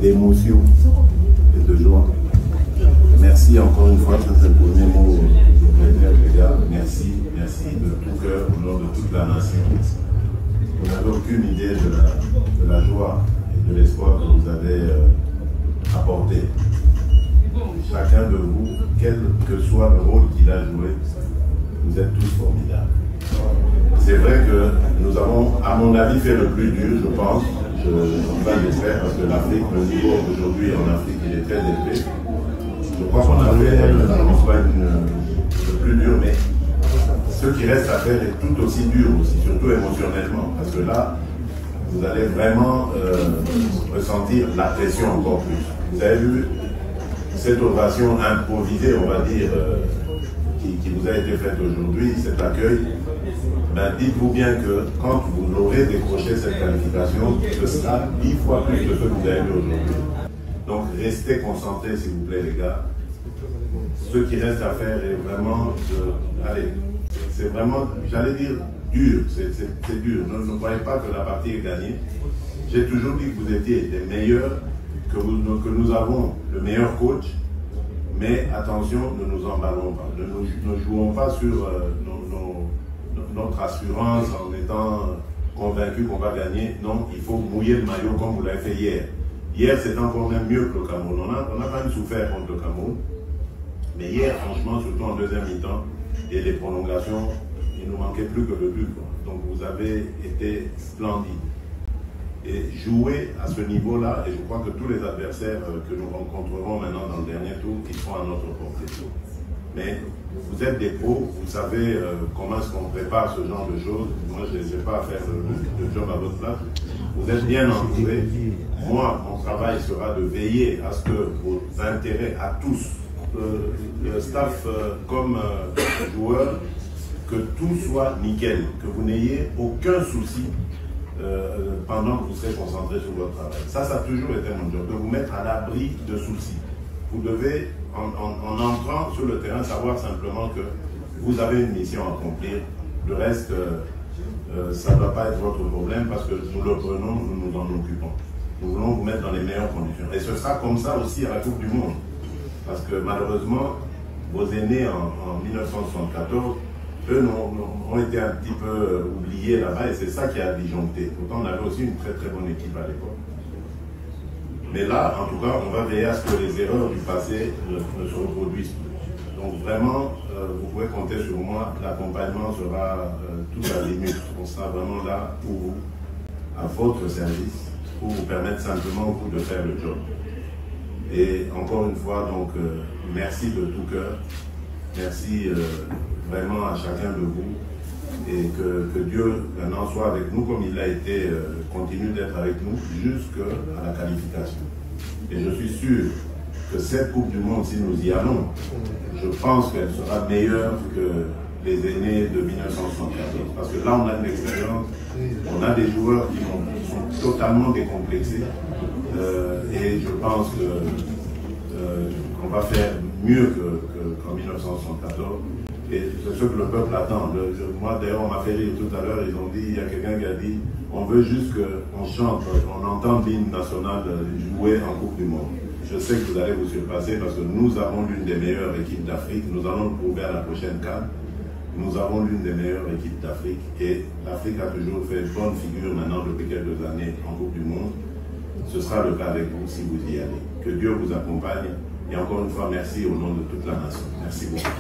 d'émotion et de joie. Merci encore une fois, ça c'est le premier mot que je voulais dire, les gars. Merci, merci de tout cœur, au nom de toute la nation. Vous n'avez aucune idée de la joie et de l'espoir que vous avez apporté. Chacun de vous, quel que soit le rôle qu'il a joué, vous êtes tous formidables. C'est vrai que nous avons, à mon avis, fait le plus dur, je pense. Je vais l'espérer parce que l'Afrique, le niveau aujourd'hui en Afrique, il est très élevé. Je crois qu'on a fait le plus dur, mais ce qui reste à faire est tout aussi dur aussi, surtout émotionnellement, parce que là, vous allez vraiment ressentir la pression encore plus. Vous avez vu cette ovation improvisée, on va dire, qui vous a été faite aujourd'hui, cet accueil. Ben, dites-vous bien que quand vous aurez décroché cette qualification, ce sera 10 fois plus que ce que vous avez vu aujourd'hui. Donc restez concentrés s'il vous plaît les gars. Ce qui reste à faire est vraiment allez, c'est vraiment, j'allais dire, dur, c'est dur. Ne croyez pas que la partie est gagnée. J'ai toujours dit que vous étiez les meilleurs, que nous avons le meilleur coach, mais attention, ne nous emballons pas. Ne jouons pas sur notre assurance en étant convaincu qu'on va gagner. Non, il faut mouiller le maillot comme vous l'avez fait hier. Hier, c'est encore même mieux que le Cameroun. On a quand même souffert contre le Cameroun. Mais hier, franchement, surtout en deuxième mi-temps, et les prolongations, il ne nous manquait plus que le but. Donc vous avez été splendide. Et jouer à ce niveau-là, et je crois que tous les adversaires que nous rencontrerons maintenant dans le dernier tour, ils seront à notre portée. Mais vous êtes des pros, vous savez comment est-ce qu'on prépare ce genre de choses. Moi, je ne sais pas faire le job à votre place. Vous êtes bien entourés. Moi, mon travail sera de veiller à ce que vos intérêts à tous, le staff comme joueurs, que tout soit nickel, que vous n'ayez aucun souci pendant que vous serez concentré sur votre travail. Ça a toujours été mon job, de vous mettre à l'abri de soucis. Vous devez, en entrant sur le terrain, savoir simplement que vous avez une mission à accomplir. Le reste, ça ne doit pas être votre problème parce que nous le prenons, nous nous en occupons. Nous voulons vous mettre dans les meilleures conditions. Et ce sera comme ça aussi à la Coupe du Monde. Parce que malheureusement, vos aînés en 1974, eux ont été un petit peu oubliés là-bas et c'est ça qui a disjoncté. Pourtant, on avait aussi une très très bonne équipe à l'époque. Mais là, en tout cas, on va veiller à ce que les erreurs du passé ne se reproduisent plus. Donc vraiment, vous pouvez compter sur moi. L'accompagnement sera tout à limite. On sera vraiment là pour vous, à votre service, pour vous permettre simplement vous de faire le job. Et encore une fois, donc, merci de tout cœur. Merci vraiment à chacun de vous. Et que Dieu maintenant soit avec nous comme il a été, continue d'être avec nous jusqu'à la qualification. Et je suis sûr que cette Coupe du Monde, si nous y allons, je pense qu'elle sera meilleure que les aînés de 1974. Parce que là, on a de l'expérience, on a des joueurs qui sont totalement décomplexés. Et je pense qu'on va faire mieux qu'en 1974. Et c'est ce que le peuple attend. Moi, d'ailleurs, on m'a fait rire tout à l'heure, ils ont dit, il y a quelqu'un qui a dit, on veut juste qu'on chante, qu'on entende l'hymne national jouer en Coupe du Monde. Je sais que vous allez vous surpasser parce que nous avons l'une des meilleures équipes d'Afrique. Nous allons le prouver à la prochaine CAN. Nous avons l'une des meilleures équipes d'Afrique. Et l'Afrique a toujours fait bonne figure maintenant depuis quelques années en Coupe du Monde. Ce sera le cas avec vous si vous y allez. Que Dieu vous accompagne. Et encore une fois, merci au nom de toute la nation. Merci beaucoup.